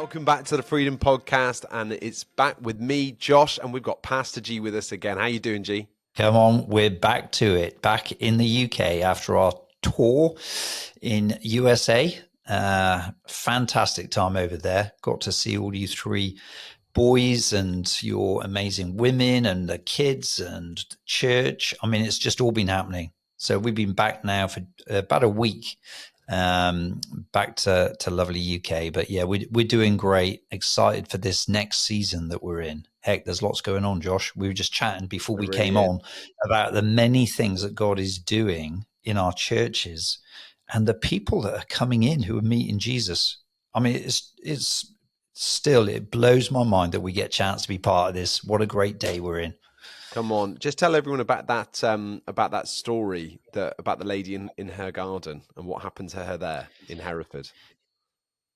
Welcome back to the Freedom Podcast, and it's back with me, Josh, and we've got Pastor G with us again. How you doing, G? Come on, we're back to it. Back in the UK after our tour in USA. Fantastic time over there. Got to see all you three boys and your amazing women and the kids and the church. I mean, it's just all been happening. So we've been back now for about a week, back to lovely UK. But yeah, we're doing great. Excited for this next season that we're in. Heck, there's lots going on, Josh. We were just chatting before we came on about the many things that God is doing in our churches and the people that are coming in who are meeting Jesus. I mean, it's still, it blows my mind that we get a chance to be part of this. What a great day we're in. Come on, just tell everyone about that story about the lady in her garden and what happened to her there in Hereford.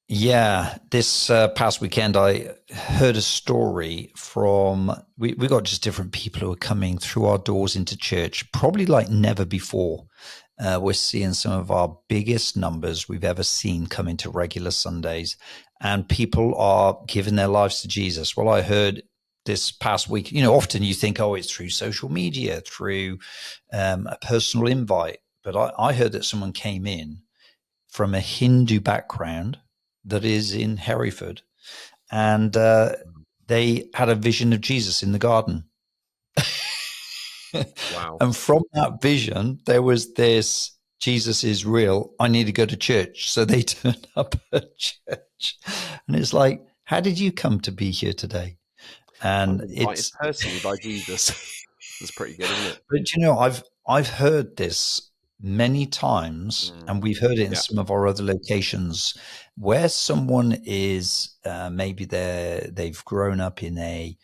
Yeah, this past weekend, I heard a story from, we got just different people who are coming through our doors into church, probably like never before. We're seeing some of our biggest numbers we've ever seen come into regular Sundays, and people are giving their lives to Jesus. Well, I heard this past week, often you think, oh, it's through social media, through a personal invite. But I heard that someone came in from a Hindu background that is in Hereford, and they had a vision of Jesus in the garden. Wow. And from that vision, there was this, Jesus is real. I need to go to church. So they turned up at church. And it's like, how did you come to be here today? And Invited personally by Jesus. That's pretty good, isn't it? But I've heard this many times, and we've heard it in some of our other locations where someone is maybe they've grown up in a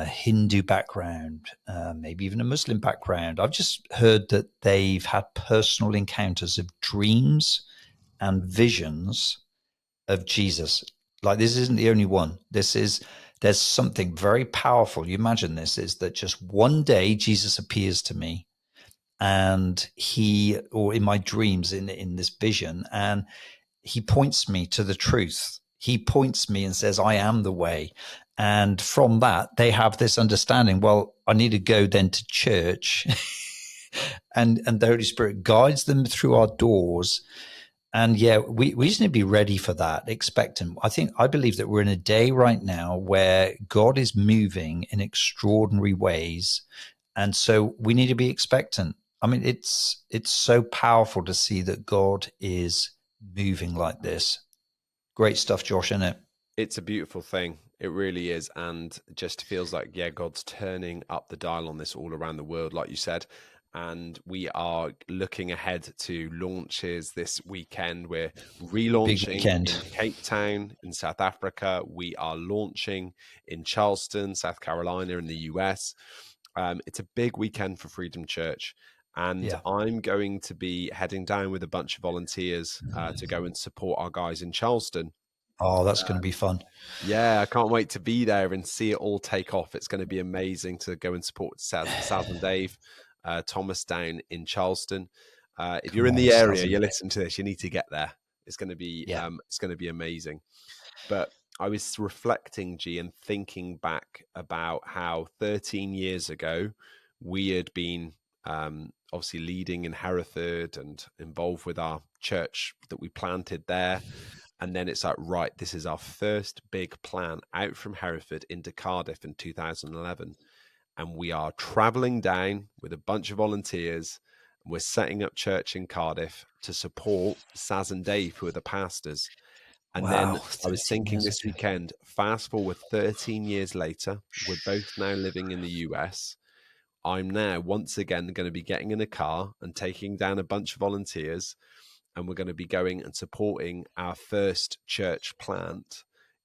Hindu background, maybe even a Muslim background. I've just heard that they've had personal encounters of dreams and visions of Jesus. Like, this isn't the only one. There's something very powerful. You imagine this is that just one day Jesus appears to me, and or in my dreams, in this vision, and he points me to the truth. He points me and says, I am the way. And from that, they have this understanding, well, I need to go then to church. and the Holy Spirit guides them through our doors. And yeah, we just need to be ready for that, expectant. I believe that we're in a day right now where God is moving in extraordinary ways. And so we need to be expectant. I mean, it's so powerful to see that God is moving like this. Great stuff, Josh, isn't it? It's a beautiful thing. It really is. And just feels like, yeah, God's turning up the dial on this all around the world, like you said. And we are looking ahead to launches this weekend. We're relaunching in Cape Town in South Africa. We are launching in Charleston, South Carolina in the US. It's a big weekend for Freedom Church. And I'm going to be heading down with a bunch of volunteers to go and support our guys in Charleston. Oh, that's going to be fun. Yeah, I can't wait to be there and see it all take off. It's going to be amazing to go and support Saz and Dave Thomas down in Charleston. If you're in the area, you listen to this, you need to get there. It's going to be amazing. But I was reflecting, G, and thinking back about how 13 years ago we had been obviously leading in Hereford and involved with our church that we planted there. And then it's like, right, this is our first big plan out from Hereford into Cardiff in 2011. And we are traveling down with a bunch of volunteers. And we're setting up church in Cardiff to support Saz and Dave, who are the pastors. And then I was thinking this weekend, fast forward 13 years later, we're both now living in the US. I'm now once again going to be getting in a car and taking down a bunch of volunteers. And we're going to be going and supporting our first church plant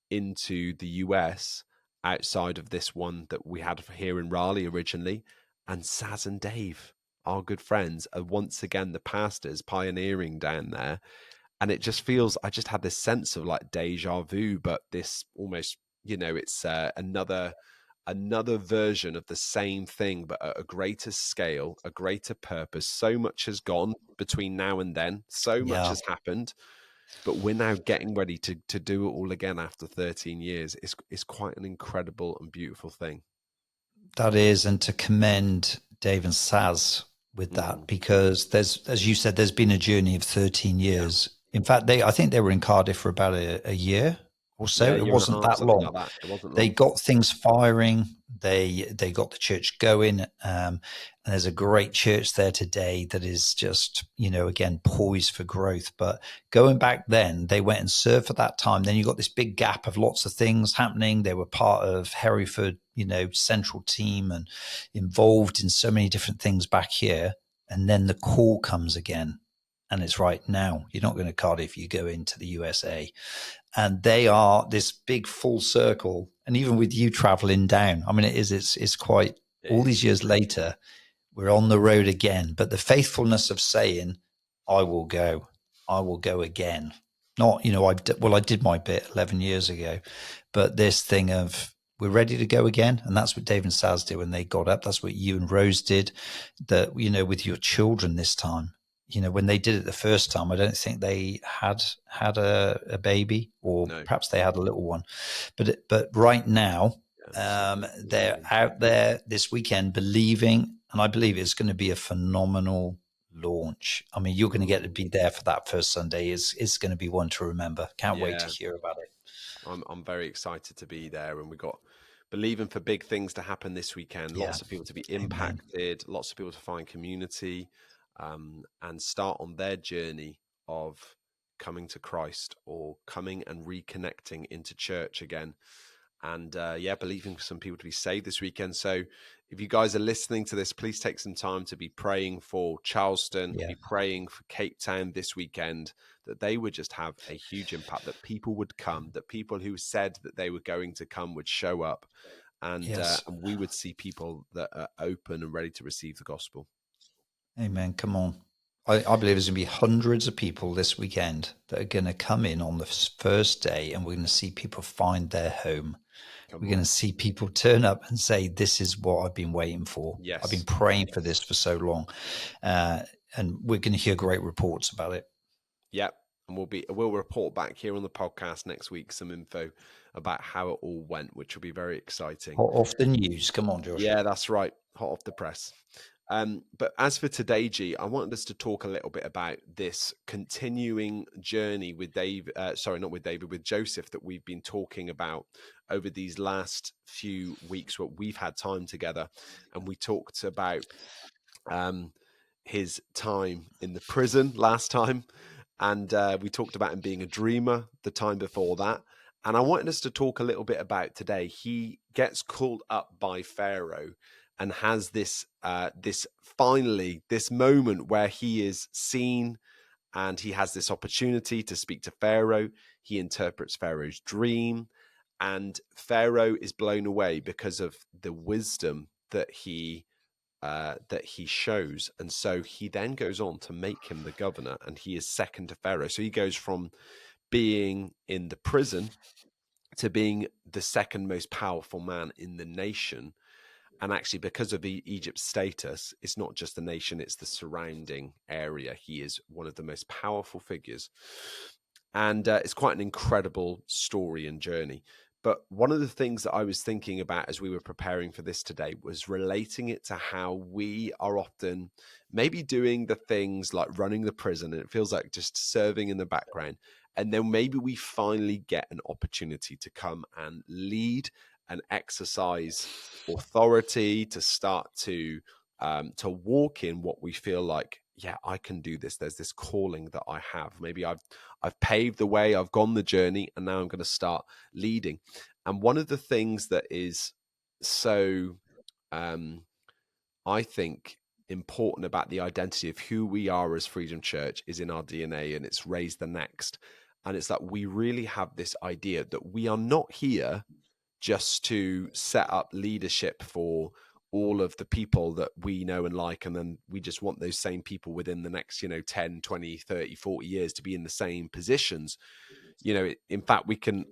into the US outside of this one that we had here in Raleigh originally. And Saz and Dave, our good friends, are once again the pastors pioneering down there. And it just feels, I just had this sense of like deja vu, but this almost, it's another version of the same thing, but at a greater scale, a greater purpose. So much has gone between now and then. So much has happened. but we're now getting ready to do it all again after 13 years. It's quite an incredible and beautiful thing. That is, and to commend Dave and Saz with that, Mm, because there's, as you said, there's been a journey of 13 yeah, years. In fact, I think they were in Cardiff for about a year or so. yeah, It year and a wasn't half, that something long. like that. It wasn't They long. got things firing. They got the church going, and there's a great church there today that is just, again, poised for growth. But going back then, they went and served for that time. Then you got this big gap of lots of things happening. They were part of Hereford, central team, and involved in so many different things back here. And then the call comes again, and it's right now. You're not going to Cardiff, you go into the USA, and they are this big full circle. And even with you traveling down, I mean, it's quite, It all is. these years later, we're on the road again. But the faithfulness of saying, I will go again. Not, I did my bit 11 years ago, but this thing of, we're ready to go again. And that's what Dave and Saz did when they got up. That's what you and Rose did, that, with your children this time. When they did it the first time, I don't think they had a baby, or No. perhaps they had a little one. But right now, Yeah, this is they're amazing. out there this weekend believing, and I believe it's going to be a phenomenal launch. I mean, you're going to get to Mm, be there for that first Sunday. Is going to be one to remember. Can't wait to yeah, hear about it. I'm very excited to be there, and we got believing for big things to happen this weekend. Yeah, Lots of people to be amen. impacted, lots of people to find community, and start on their journey of coming to Christ or coming and reconnecting into church again. And yeah, believing for some people to be saved this weekend. So if you guys are listening to this, please take some time to be praying for Charleston, Yeah, be praying for Cape Town this weekend, that they would just have a huge impact, that people would come, that people who said that they were going to come would show up, yes, and we would see people that are open and ready to receive the gospel. amen. Come on. I believe there's going to be hundreds of people this weekend that are going to come in on the first day, and we're going to see people find their home. Come We're going on. to see people turn up and say, "This is what I've been waiting for. I've been Yes. praying for this for so long," uh, and we're going to hear great reports about it. Yep. And we'll report back here on the podcast next week some info about how it all went, which will be very exciting. Hot off the news. Come on, Josh. Yeah, that's right. Hot off the press. But as for today, G, I wanted us to talk a little bit about this continuing journey with Dave. Sorry, not with David, with Joseph, that we've been talking about over these last few weeks. Where we've had time together, and we talked about um, his time in the prison last time, and we talked about him being a dreamer the time before that. And I wanted us to talk a little bit about today. He gets called up by Pharaoh and has this moment where he is seen, and he has this opportunity to speak to Pharaoh. He interprets Pharaoh's dream, and Pharaoh is blown away because of the wisdom that he shows. And so he then goes on to make him the governor, and he is second to Pharaoh. So he goes from being in the prison to being the second most powerful man in the nation. And actually, because of Egypt's status, it's not just the nation, it's the surrounding area. He is one of the most powerful figures. And it's quite an incredible story and journey. But one of the things that I was thinking about as we were preparing for this today was relating it to how we are often maybe doing the things like running the prison, and it feels like just serving in the background. And then maybe we finally get an opportunity to come and lead and exercise authority, to start to walk in what we feel like, yeah, I can do this. There's this calling that I have. Maybe I've paved the way, I've gone the journey, and now I'm going to start leading. And one of the things that is so, um, I think, important about the identity of who we are as Freedom Church is in our DNA, and it's raise the next. And it's that we really have this idea that we are not here just to set up leadership for all of the people that we know and like, and then we just want those same people within the next 10, 20, 30, 40 years to be in the same positions. In fact, we can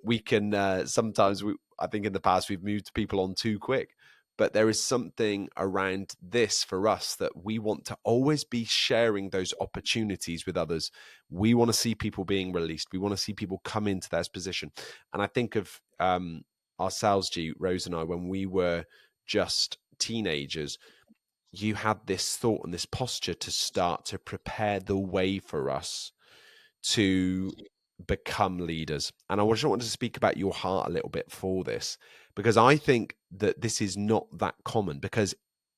sometimes, I think in the past we've moved people on too quick. But there is something around this for us that we want to always be sharing those opportunities with others. We want to see people being released. We want to see people come into their position. And I think of ourselves, G, Rose and I, when we were just teenagers, you had this thought and this posture to start to prepare the way for us to become leaders. And I just wanted to speak about your heart a little bit for this, because I think that this is not that common. Because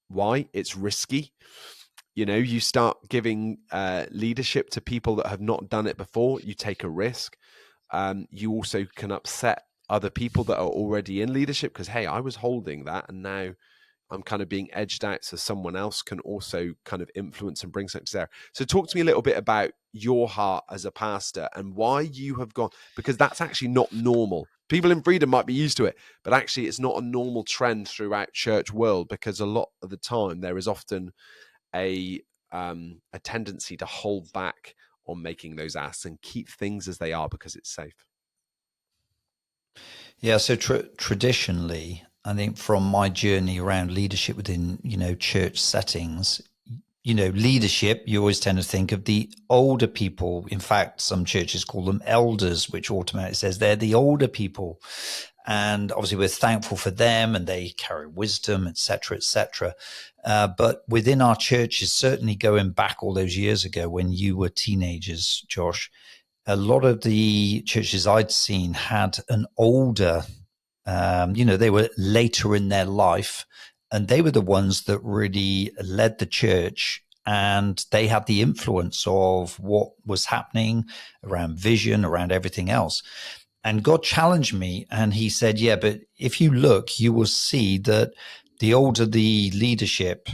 why? It's risky. You know, you start giving leadership to people that have not done it before, you take a risk. You also can upset other people that are already in leadership because, hey, I was holding that and now I'm kind of being edged out so someone else can also kind of influence and bring something to there. So talk to me a little bit about your heart as a pastor and why you have gone, because that's actually not normal. People in freedom might be used to it, but actually it's not a normal trend throughout church world, because a lot of the time there is often a tendency to hold back on making those asks and keep things as they are because it's safe. Yeah, so traditionally, I think from my journey around leadership within, church settings, leadership, you always tend to think of the older people. In fact, some churches call them elders, which automatically says they're the older people. And obviously we're thankful for them and they carry wisdom, et cetera, et cetera. But within our churches, certainly going back all those years ago when you were teenagers, Josh, a lot of the churches I'd seen had an older, they were later in their life, and they were the ones that really led the church, and they had the influence of what was happening around vision, around everything else. And God challenged me, and he said, yeah, but if you look, you will see that the older the leadership,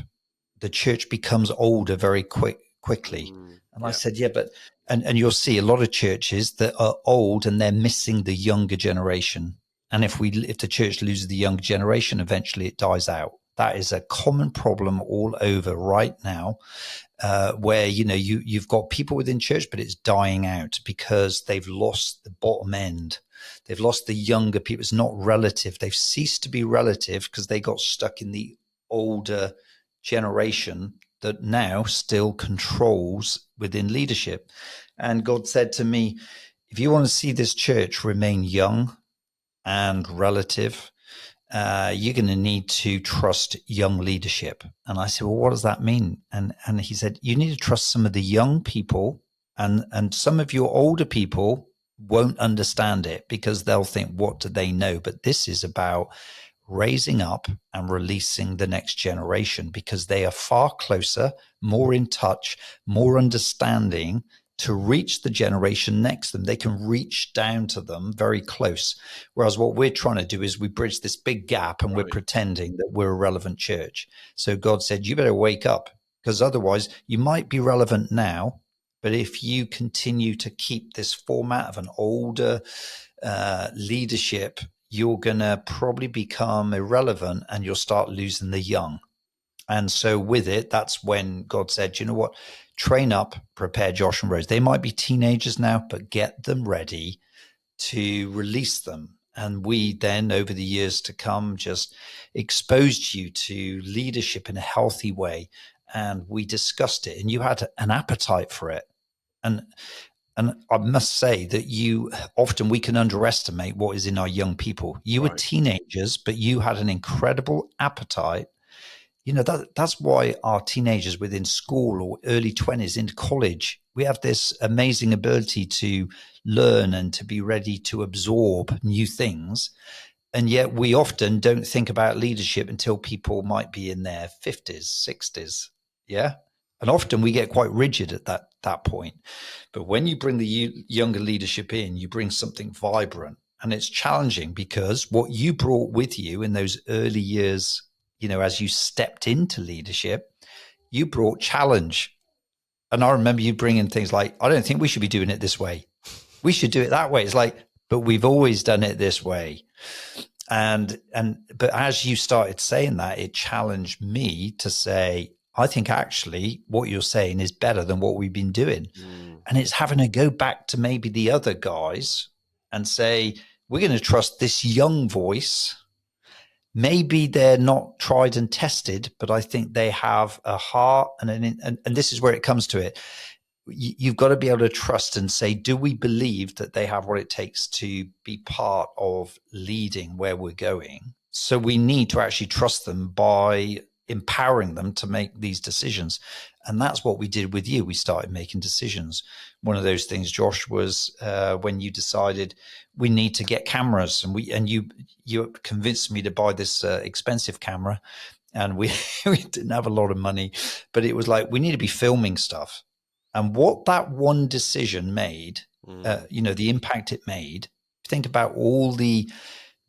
the church becomes older very quickly. And I Yeah. said, yeah, but and you'll see a lot of churches that are old and they're missing the younger generation. And if the church loses the younger generation, eventually it dies out. That is a common problem all over right now, where you've got people within church, but it's dying out because they've lost the bottom end. They've lost the younger people. It's not relative. They've ceased to be relative because they got stuck in the older generation that now still controls within leadership. And God said to me, if you want to see this church remain young and relative, you're going to need to trust young leadership. And I said, well, what does that mean? And he said, you need to trust some of the young people, and some of your older people won't understand it because they'll think, what do they know? But this is about raising up and releasing the next generation because they are far closer, more in touch, more understanding to reach the generation next to them. They can reach down to them very close. Whereas what we're trying to do is we bridge this big gap and we're pretending that we're a relevant church. So God said, you better wake up, because otherwise you might be relevant now, but if you continue to keep this format of an older leadership, you're going to probably become irrelevant and you'll start losing the young. And so with it, that's when God said, you know what, train up, prepare Josh and Rose. They might be teenagers now, but get them ready to release them. And we then, over the years to come, just exposed you to leadership in a healthy way. And we discussed it and you had an appetite for it. And I must say that we can underestimate what is in our young people. You were teenagers, but you had an incredible appetite. That's why our teenagers within school or early 20s into college, we have this amazing ability to learn and to be ready to absorb new things. And yet we often don't think about leadership until people might be in their 50s, 60s. Yeah. And often we get quite rigid at that point. But when you bring the younger leadership in, you bring something vibrant. And it's challenging because what you brought with you in those early years, as you stepped into leadership, you brought challenge. And I remember you bringing things like, I don't think we should be doing it this way. We should do it that way. It's like, but we've always done it this way. But as you started saying that, it challenged me to say, I think actually what you're saying is better than what we've been doing. And it's having to go back to maybe the other guys and say, we're going to trust this young voice. maybe they're not tried and tested, but I think they have a heart and this is where it comes to it. You've got to be able to trust and say, do we believe that they have what it takes to be part of leading where we're going? So we need to actually trust them by empowering them to make these decisions. And that's what we did with you. We started making decisions. One of those things, Josh, was when you decided we need to get cameras, and you convinced me to buy this expensive camera, and we we didn't have a lot of money, but it was like we need to be filming stuff. And what that one decision made, the impact it made, think about all the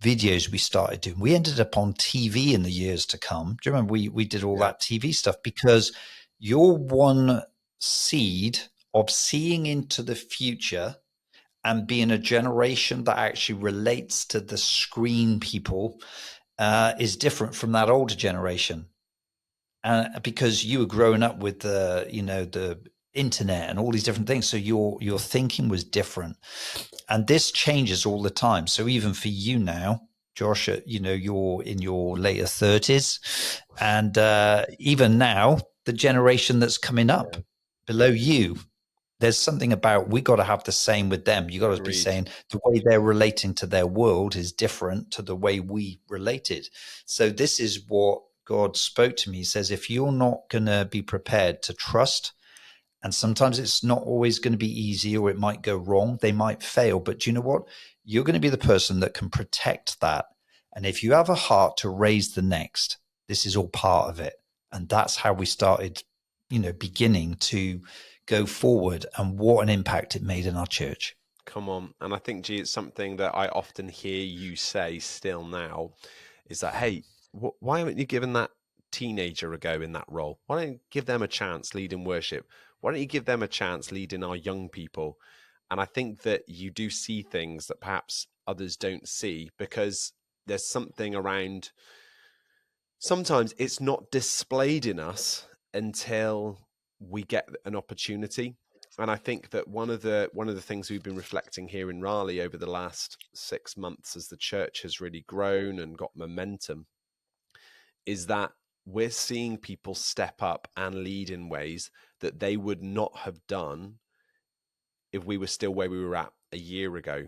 videos we started doing. We ended up on TV in the years to come. Do you remember we did all that TV stuff? Because your one seed of seeing into the future and being a generation that actually relates to the screen people is different from that older generation. Because you were growing up with the internet and all these different things, so your thinking was different, and this changes all the time. So even for you now, Josh, you're in your later 30s, and even now, the generation that's coming up below you, there's something about we got to have the same with them. You got to be saying the way they're relating to their world is different to the way we related. So this is what God spoke to me. He says, if you're not going to be prepared to trust, and sometimes it's not always going to be easy, or it might go wrong, they might fail. But do you know what? You're going to be the person that can protect that. And if you have a heart to raise the next, this is all part of it. And that's how we started, beginning to go forward, and what an impact it made in our church. Come on. And I think, G, it's something that I often hear you say still now is that, hey, why haven't you given that teenager a go in that role? Why don't you give them a chance leading worship? Why don't you give them a chance leading our young people? And I think that you do see things that perhaps others don't see, because there's something around, sometimes it's not displayed in us until we get an opportunity. And I think that one of the things we've been reflecting here in Raleigh over the last 6 months, as the church has really grown and got momentum, is that we're seeing people step up and lead in ways that they would not have done if we were still where we were at a year ago,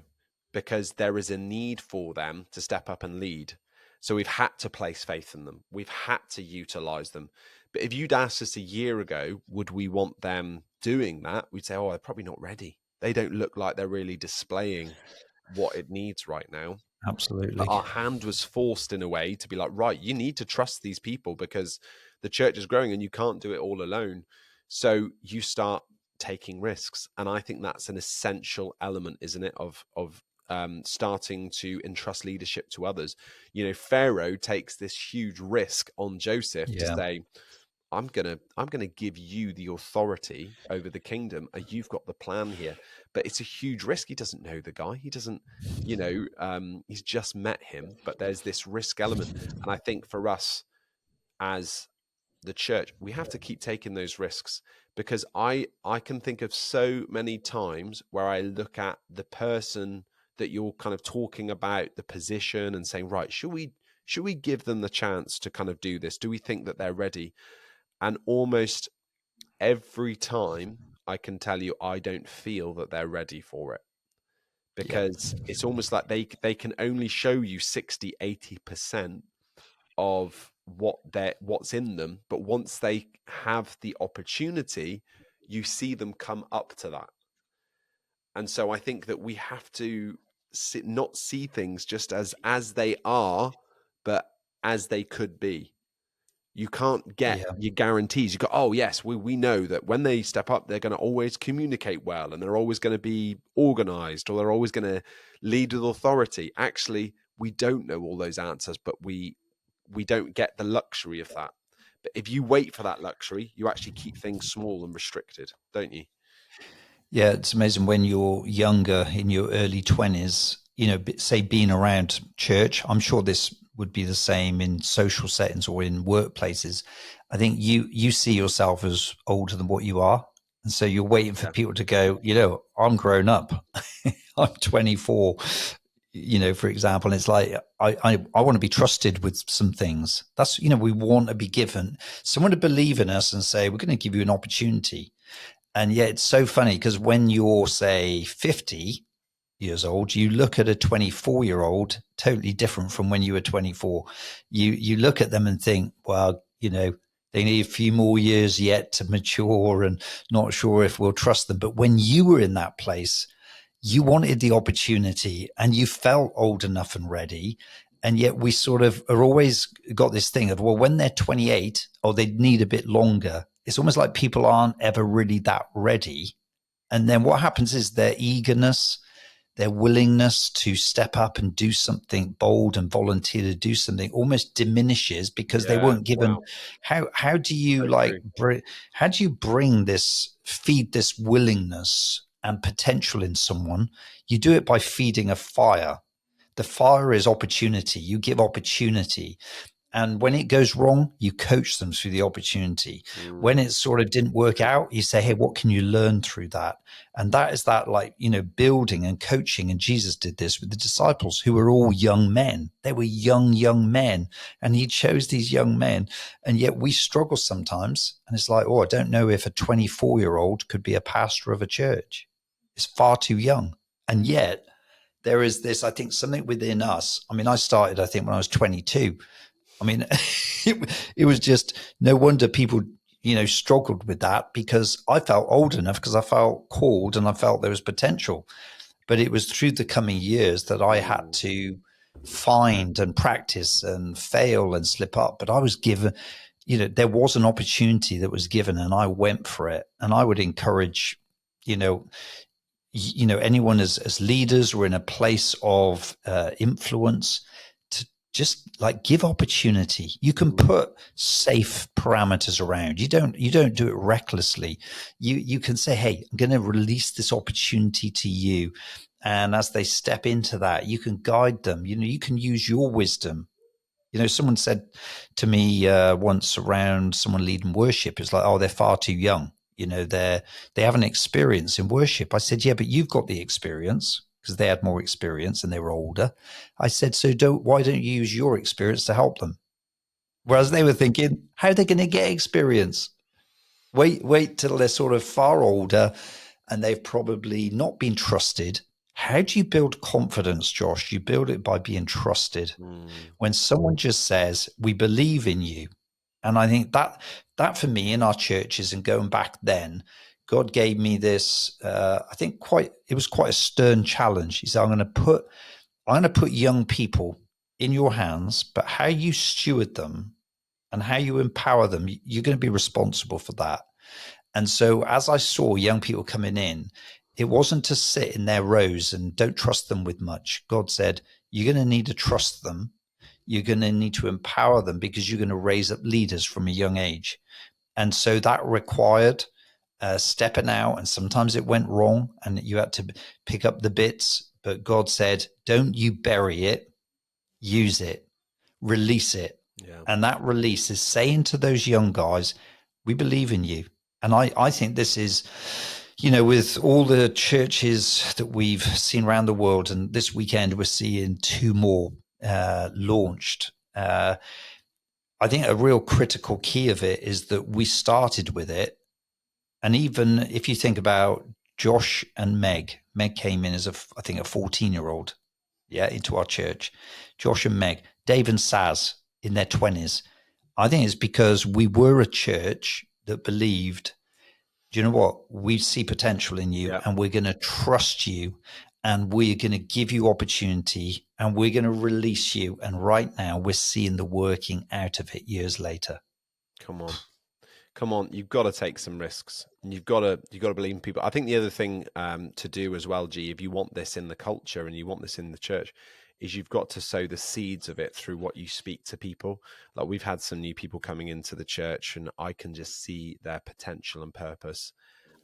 because there is a need for them to step up and lead. So we've had to place faith in them. We've had to utilize them. But if you'd asked us a year ago, would we want them doing that? We'd say, oh, they're probably not ready. They don't look like they're really displaying what it needs right now. Absolutely. But our hand was forced in a way to be like, right, you need to trust these people because the church is growing and you can't do it all alone. So you start taking risks. And I think that's an essential element, isn't it, of starting to entrust leadership to others. Pharaoh takes this huge risk on Joseph to say, I'm gonna give you the authority over the kingdom. You've got the plan here, but it's a huge risk. He doesn't know the guy. He doesn't, he's just met him. But there's this risk element, and I think for us as the church, we have to keep taking those risks, because I can think of so many times where I look at the person that you're kind of talking about, the position, and saying, right, should we give them the chance to kind of do this? Do we think that they're ready? And almost every time I can tell you, I don't feel that they're ready for it, because it's almost like they can only show you 60, 80% of what's in them. But once they have the opportunity, you see them come up to that. And so I think that we have to not see things just as they are, but as they could be. You can't get your guarantees. You go, oh, yes, we know that when they step up, they're going to always communicate well, and they're always going to be organized, or they're always going to lead with authority. Actually, we don't know all those answers, but we don't get the luxury of that. But if you wait for that luxury, you actually keep things small and restricted, don't you? Yeah, it's amazing when you're younger, in your early 20s, say being around church. I'm sure this would be the same in social settings or in workplaces. I think you see yourself as older than what you are. And so you're waiting for people to go, I'm grown up. I'm 24. for example, it's like, I want to be trusted with some things. That's, we want to be given someone to believe in us and say, we're going to give you an opportunity. And yet it's so funny because when you're, say, 50 years old, you look at a 24-year-old totally different from when you were 24. You look at them and think, well, they need a few more years yet to mature, and not sure if we'll trust them. But when you were in that place, you wanted the opportunity and you felt old enough and ready. And yet we sort of are always got this thing of, well, when they're 28 or they need a bit longer, it's almost like people aren't ever really that ready. And then what happens is their eagerness, their willingness to step up and do something bold and volunteer to do something almost diminishes because they Yeah. weren't given. Wow. How do you how do you feed this willingness and potential in someone? You do it by feeding a fire. The fire is opportunity. You give opportunity. And when it goes wrong, you coach them through the opportunity. When it sort of didn't work out, you say, hey, what can you learn through that? And that is that, like, building and coaching. And Jesus did this with the disciples who were all young men. They were young men. And he chose these young men. And yet we struggle sometimes. And it's like, oh, I don't know if a 24-year-old could be a pastor of a church. It's far too young. And yet there is this, I think, something within us. I mean, I started, I think, when I was 22. I mean, it was just no wonder people, struggled with that, because I felt old enough, because I felt called and I felt there was potential. But it was through the coming years that I had to find and practice and fail and slip up. But I was given, there was an opportunity that was given and I went for it. And I would encourage, anyone as leaders or in a place of influence, to just like give opportunity. You can put safe parameters around. You don't do it recklessly. You can say, hey, I'm going to release this opportunity to you. And as they step into that, you can guide them. You can use your wisdom. Someone said to me once around someone leading worship, it's like, oh, they're far too young. They haven't experience in worship. I said, yeah, but you've got the experience, because they had more experience and they were older. I said, so why don't you use your experience to help them? Whereas they were thinking, how are they going to get experience? Wait till they're sort of far older and they've probably not been trusted. How do you build confidence, Josh? You build it by being trusted. When someone just says, we believe in you. And I think that for me in our churches, and going back then, God gave me this, I think it was quite a stern challenge. He said, I'm going to put young people in your hands, but how you steward them and how you empower them, you're going to be responsible for that. And so as I saw young people coming in, it wasn't to sit in their rows and don't trust them with much. God said, you're going to need to trust them. You're going to need to empower them, because you're going to raise up leaders from a young age. And so that required stepping out. And sometimes it went wrong and you had to pick up the bits. But God said, don't you bury it, use it, release it. Yeah. And that release is saying to those young guys, we believe in you. And I think this is, with all the churches that we've seen around the world, and this weekend we're seeing 2 more launched. I think a real critical key of it is that we started with it. And even if you think about Josh and Meg came in as I think a 14-year-old, into our church. Josh and Meg, Dave and Saz in their 20s. I think it's because we were a church that believed, do you know what? We see potential in you, and we're going to trust you, and we're going to give you opportunity, and we're going to release you. And right now we're seeing the working out of it years later. Come on, you've got to take some risks. And you've got to believe in people. I think the other thing to do as well, G, if you want this in the culture and you want this in the church, is you've got to sow the seeds of it through what you speak to people. Like, we've had some new people coming into the church, and I can just see their potential and purpose.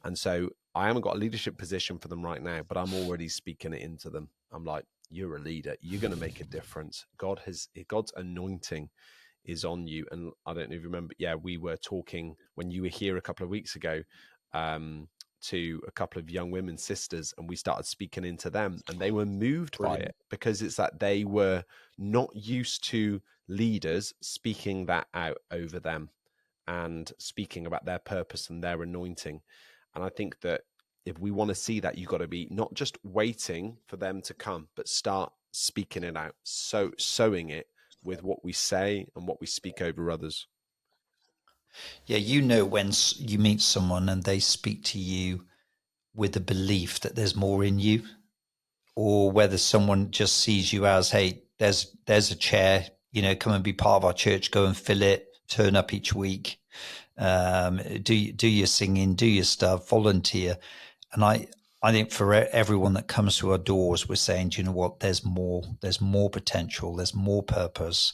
And so I haven't got a leadership position for them right now, but I'm already speaking it into them. I'm like, you're a leader. You're going to make a difference. God's anointing is on you. And I don't know if you remember, we were talking when you were here a couple of weeks ago, to a couple of young women sisters, and we started speaking into them, and they were moved by Brilliant. it, because it's that they were not used to leaders speaking that out over them and speaking about their purpose and their anointing. And I think that if we want to see that, you've got to be not just waiting for them to come, but start speaking it out, sowing it with what we say and what we speak over others. Yeah, when you meet someone and they speak to you with the belief that there's more in you, or whether someone just sees you as, hey, there's a chair, come and be part of our church, go and fill it, turn up each week, do your singing, do your stuff, volunteer. And I think for everyone that comes to our doors, we're saying, do you know what? There's more potential, there's more purpose.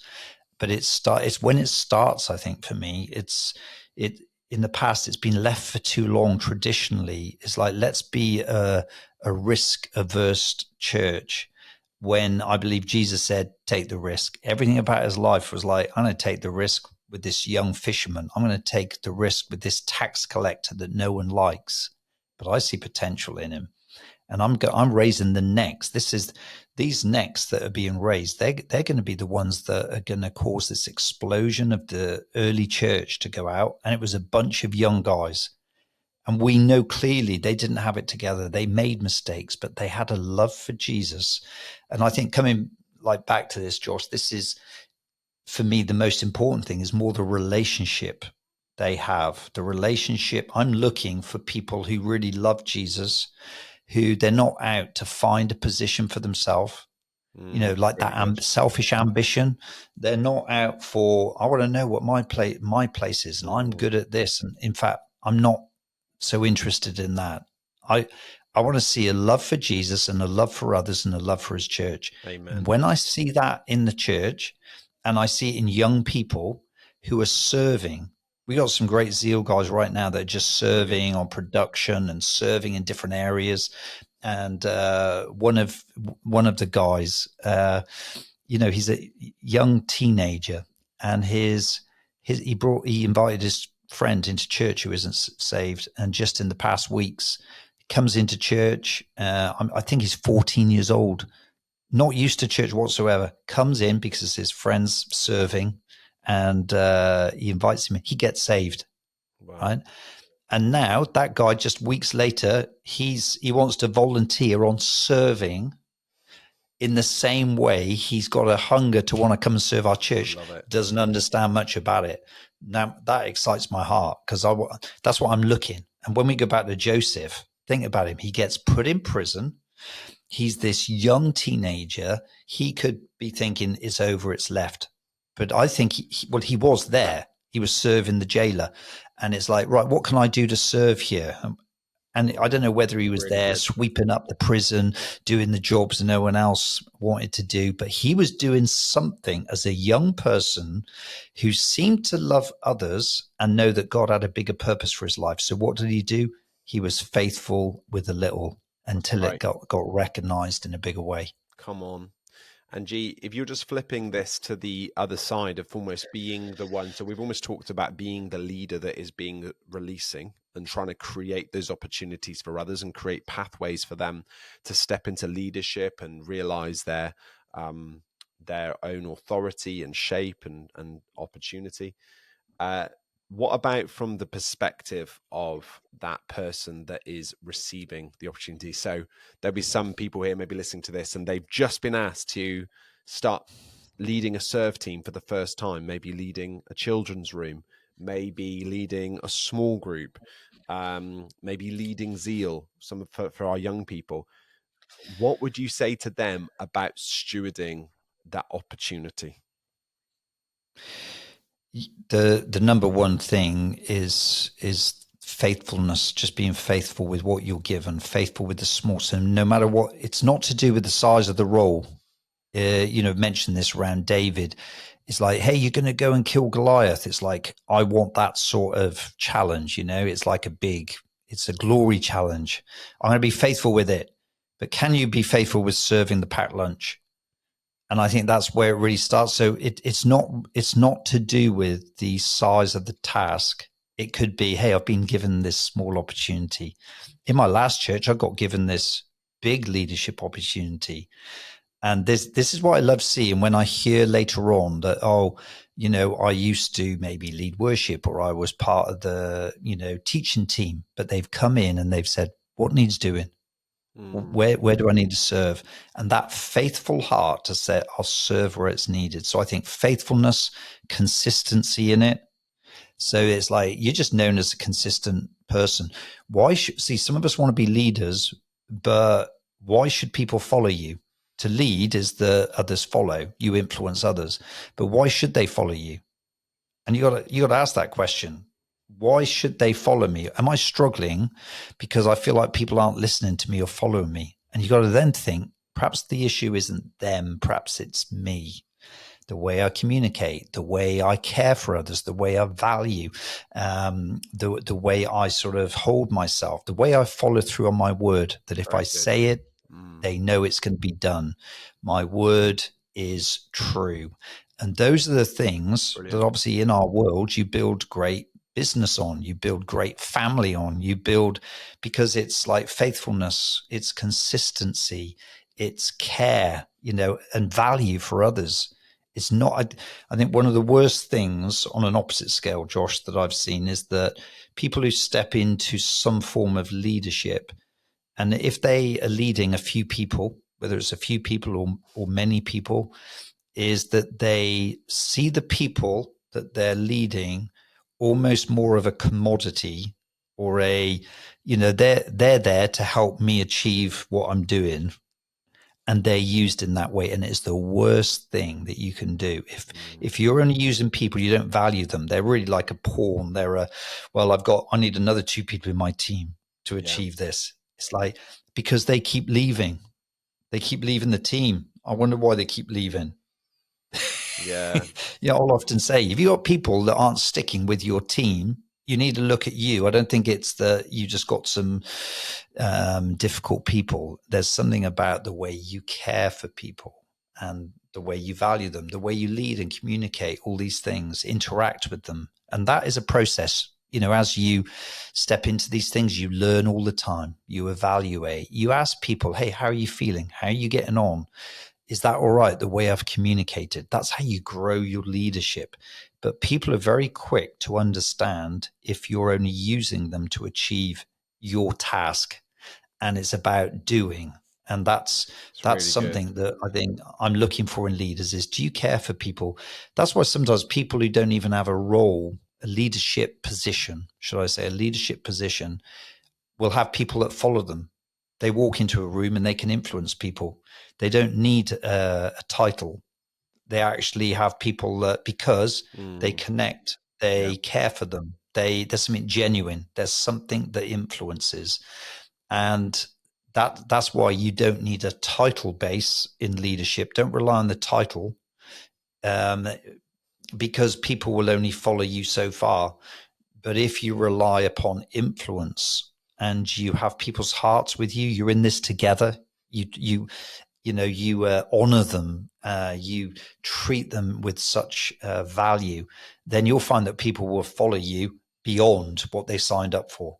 But it's when it starts. I think for me, it in the past it's been left for too long. Traditionally, it's like, let's be a risk averse church. When I believe Jesus said, take the risk. Everything about his life was like, I'm going to take the risk with this young fisherman. I'm going to take the risk with this tax collector that no one likes, but I see potential in him. And I'm raising the necks. These necks that are being raised. They're going to be the ones that are going to cause this explosion of the early church to go out. And it was a bunch of young guys, and we know clearly they didn't have it together. They made mistakes, but they had a love for Jesus. And I think coming back to this, Josh, this is, for me, the most important thing is more the relationship they have. The relationship. I'm looking for people who really love Jesus, who they're not out to find a position for themselves, Really that selfish ambition. They're not out for, I want to know what my place is, and I'm good at this. And in fact, I'm not so interested in that. I want to see a love for Jesus and a love for others and a love for his church. Amen. And when I see that in the church, and I see it in young people who are serving, we got some great zeal guys right now that are just serving on production and serving in different areas. And one of the guys, he's a young teenager, and he invited his friend into church who isn't saved, and just in the past weeks, he comes into church. I think he's 14 years old, not used to church whatsoever. Comes in because his friend's serving, and he invites him in. He gets saved, right? And now that guy, just weeks later, he wants to volunteer on serving in the same way. He's got a hunger to want to come and serve our church. Doesn't understand much about it. Now that excites my heart, because that's what I'm looking. And when we go back to Joseph, think about him. He gets put in prison. He's this young teenager. He could be thinking it's over, it's left. But I think he was there. He was serving the jailer. And it's like, right, what can I do to serve here? And I don't know whether he was there sweeping up the prison, doing the jobs that no one else wanted to do, but he was doing something as a young person who seemed to love others and know that God had a bigger purpose for his life. So what did he do? He was faithful with a little until it got recognized in a bigger way. Come on. And G, if you're just flipping this to the other side of almost being the one, so we've almost talked about being the leader that is being releasing and trying to create those opportunities for others and create pathways for them to step into leadership and realize their own authority and shape and opportunity. What about from the perspective of that person that is receiving the opportunity? So there'll be some people here maybe listening to this, and they've just been asked to start leading a serve team for the first time, maybe leading a children's room, maybe leading a small group, maybe leading zeal, for our young people. What would you say to them about stewarding that opportunity? The number one thing is faithfulness, just being faithful with what you're given, faithful with the small. So no matter what, it's not to do with the size of the role. Mentioned this around David. It's like, hey, you're going to go and kill Goliath. It's like, I want that sort of challenge. It's like it's a glory challenge. I'm going to be faithful with it. But can you be faithful with serving the packed lunch? And I think that's where it really starts. So it's not to do with the size of the task. It could be, hey, I've been given this small opportunity. In my last church, I got given this big leadership opportunity. And this is what I love seeing when I hear later on that, oh, I used to maybe lead worship, or I was part of the, teaching team, but they've come in and they've said, what needs doing? Mm, Where do I need to serve? And that faithful heart to say, I'll serve where it's needed. So I think faithfulness, consistency in it. So it's like you're just known as a consistent person. Why should see some of us want to be leaders, but why should people follow you? To lead is the others follow. You influence others, but why should they follow you? And you got to ask that question. Why should they follow me? Am I struggling because I feel like people aren't listening to me or following me? And you got to then think, perhaps the issue isn't them, perhaps it's me, the way I communicate, the way I care for others, the way I value, the way I sort of hold myself, the way I follow through on my word, that if I very good. say it, Mm, they know it's going to be done. My word is true. And those are the things that brilliant. obviously in our world you build great business on, you build great family on, you build because it's like faithfulness, it's consistency, it's care, and value for others. It's not, I think one of the worst things on an opposite scale, Josh, that I've seen is that people who step into some form of leadership, and if they are leading a few people, whether it's a few people or many people, is that they see the people that they're leading almost more of a commodity or they're there to help me achieve what I'm doing, and they're used in that way, and it's the worst thing that you can do. If Mm, you're only using people, you don't value them, they're really like a pawn. They're a, well, I need another two people in my team to yeah, achieve this. It's like, because they keep leaving the team. I wonder why they keep leaving. yeah, I'll often say, if you got people that aren't sticking with your team, you need to look at you. I don't think it's that you just got some difficult people. There's something about the way you care for people and the way you value them, the way you lead and communicate all these things, interact with them. And that is a process. As you step into these things, you learn all the time, you evaluate, you ask people, hey, how are you feeling? How are you getting on? Is that all right? The way I've communicated, that's how you grow your leadership. But people are very quick to understand if you're only using them to achieve your task, and it's about doing. And that's it's that's really good. something that I think I'm looking for in leaders is, do you care for people? That's why sometimes people who don't even have a role, a leadership position, should I say, a leadership position, will have people that follow them. They walk into a room and they can influence people. They don't need a title. They actually have people that, because they Mm, connect, yeah, they care for them. There's something genuine. There's something that influences, and that's why you don't need a title base in leadership. Don't rely on the title, um, because people will only follow you so far. But if you rely upon influence and you have people's hearts with you, you're in this together. You honor them, you treat them with such value, then you'll find that people will follow you beyond what they signed up for.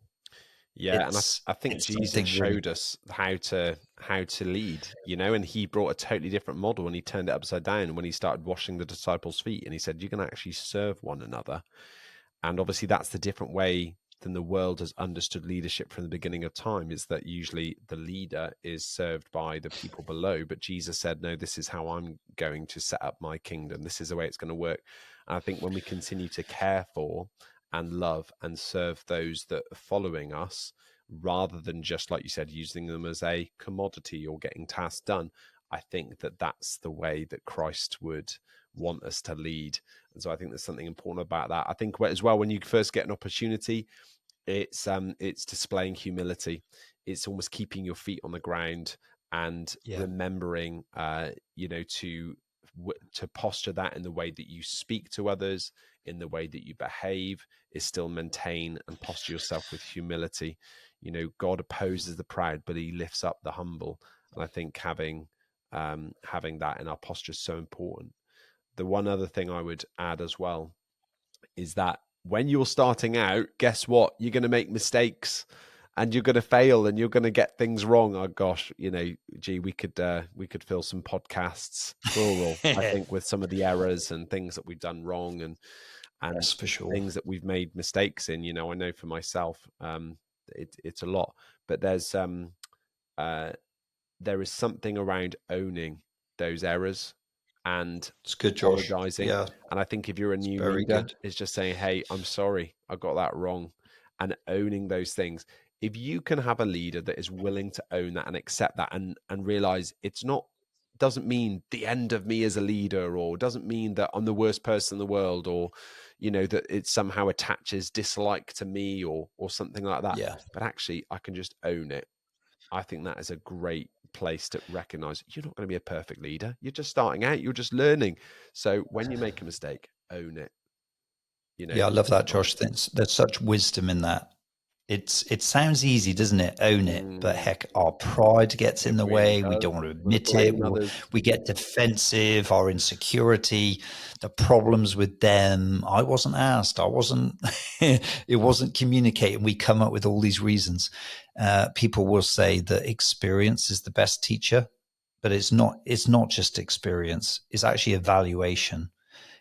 yeah, and It's I think it's Jesus something really. showed us how to lead, and he brought a totally different model and he turned it upside down when he started washing the disciples' feet and he said, "You can actually serve one another." And obviously, that's the different way than the world has understood leadership from the beginning of time, is that usually the leader is served by the people below. But Jesus said, no, this is how I'm going to set up my kingdom. This is the way it's going to work. And I think when we continue to care for and love and serve those that are following us, rather than just, like you said, using them as a commodity or getting tasks done, I think that that's the way that Christ would want us to lead. And so I think there's something important about that. I think as well, when you first get an opportunity, it's displaying humility. It's almost keeping your feet on the ground and Yeah. remembering, to posture that in the way that you speak to others, in the way that you behave, is still maintain and posture yourself with humility. God opposes the proud, but he lifts up the humble. And I think having that in our posture is so important. The one other thing I would add as well is that when you're starting out, guess what? You're going to make mistakes and you're going to fail and you're going to get things wrong. Oh gosh, gee, we could fill some podcasts plural, I think, with some of the errors and things that we've done wrong and Yes, for sure. things that we've made mistakes in. I know for myself, it's a lot, but uh, there is something around owning those errors and It's good, Josh. apologizing. Yeah, And I think if you're a it's new very leader, good. it's just saying, hey, I'm sorry, I got that wrong, and owning those things. If you can have a leader that is willing to own that and accept that and realize it's not, doesn't mean the end of me as a leader, or doesn't mean that I'm the worst person in the world, or that it somehow attaches dislike to me or something like that. Yeah. But actually I can just own it. I think that is a great place to recognize you're not going to be a perfect leader. You're just starting out, you're just learning. So when you make a mistake, own it. Yeah, I love that, Right. Josh. There's such wisdom in that. It sounds easy, doesn't it? Own it. But Mm, heck, our pride gets in it the really way. We does. don't want to Want admit to it. blame others. We get defensive, our insecurity, the problems with them. I wasn't asked. I wasn't, it wasn't communicated. We come up with all these reasons. People will say that experience is the best teacher, but it's not just experience. It's actually evaluation.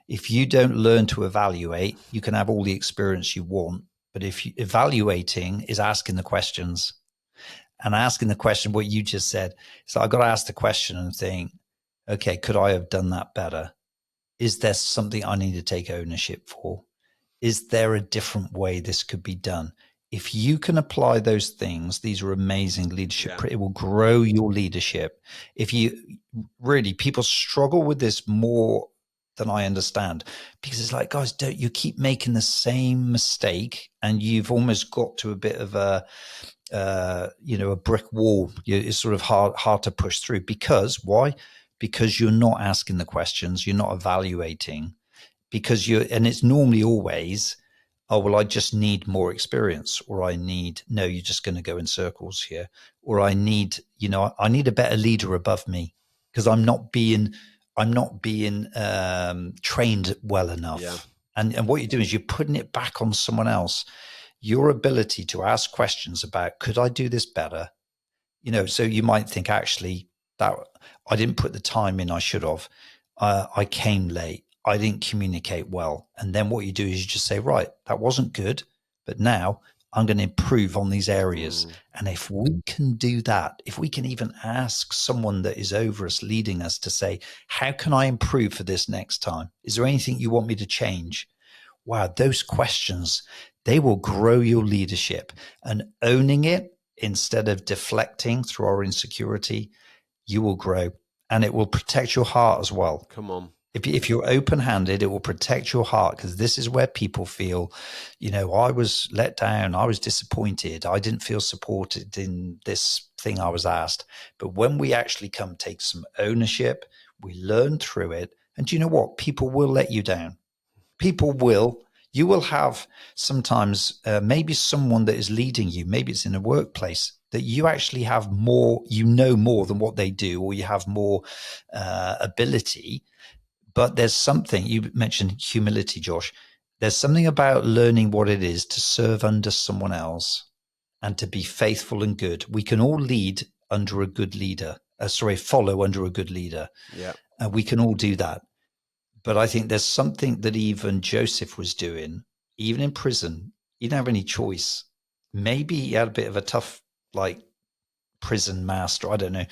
If you don't learn to evaluate, you can have all the experience you want. But if evaluating is asking the questions and asking the question, what you just said, so I've got to ask the question and think, okay, could I have done that better? Is there something I need to take ownership for? Is there a different way this could be done? If you can apply those things, these are amazing leadership. Yeah. It will grow your leadership. If you really, people struggle with this more than I understand, because it's like, guys, don't you keep making the same mistake, and you've almost got to a bit of a brick wall. It's sort of hard to push through. Because why? Because you're not asking the questions, you're not evaluating, because and it's normally always, oh, well, I just need more experience, or no, you're just going to go in circles here, or I need a better leader above me because I'm not being trained well Yeah. enough. And what you're doing is you're putting it back on someone else. Your ability to ask questions about, could I do this better? So you might think, actually, that I didn't put the time in I should have. I came late. I didn't communicate well. And then what you do is you just say, right, that wasn't good, but now I'm going to improve on these areas. Mm, And if we can do that, if we can even ask someone that is over us, leading us, to say, how can I improve for this next time? Is there anything you want me to change? Wow, those questions, they will grow your leadership. And owning it instead of deflecting through our insecurity, you will grow, and it will protect your heart as well. come on. If you're open handed, it will protect your heart, because this is where people feel, I was let down. I was disappointed. I didn't feel supported in this thing I was asked. But when we actually come take some ownership, we learn through it. And do you know what? People will let you down. You will have sometimes maybe someone that is leading you, maybe it's in a workplace, that you actually have more, more than what they do, or you have more ability. But there's something, you mentioned humility, Josh. There's something about learning what it is to serve under someone else and to be faithful and good. We can all lead under a good leader. Follow under a good leader. Yeah. And we can all do that. But I think there's something that even Joseph was doing, even in prison. He didn't have any choice. Maybe he had a bit of a tough, like, prison master. I don't know.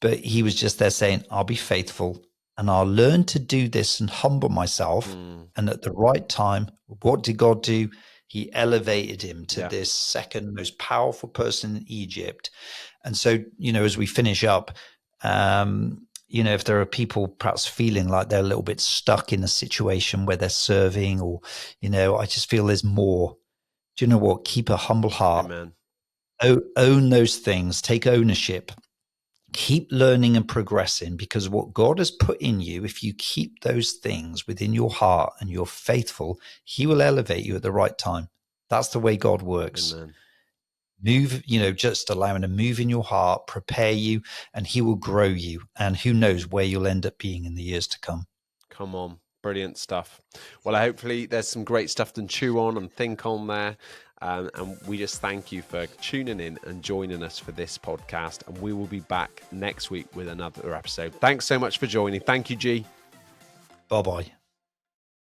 But he was just there saying, I'll be faithful and I'll learn to do this and humble myself. Mm, And at the right time, what did God do? He elevated him to yeah. this second most powerful person in Egypt. And so, as we finish up, if there are people perhaps feeling like they're a little bit stuck in a situation where they're serving, or, I just feel there's more. Do you know what? Keep a humble heart. Amen. Own those things. Take ownership. Keep learning and progressing, because what God has put in you, if you keep those things within your heart and you're faithful, He will elevate you at the right time. That's the way God works. Amen. Move, just allow Him to move in your heart, prepare you, and He will grow you. And who knows where you'll end up being in the years to come. Come on. Brilliant stuff. Well, hopefully there's some great stuff to chew on and think on there. And we just thank you for tuning in and joining us for this podcast. And we will be back next week with another episode. Thanks so much for joining. Thank you, G. Bye-bye.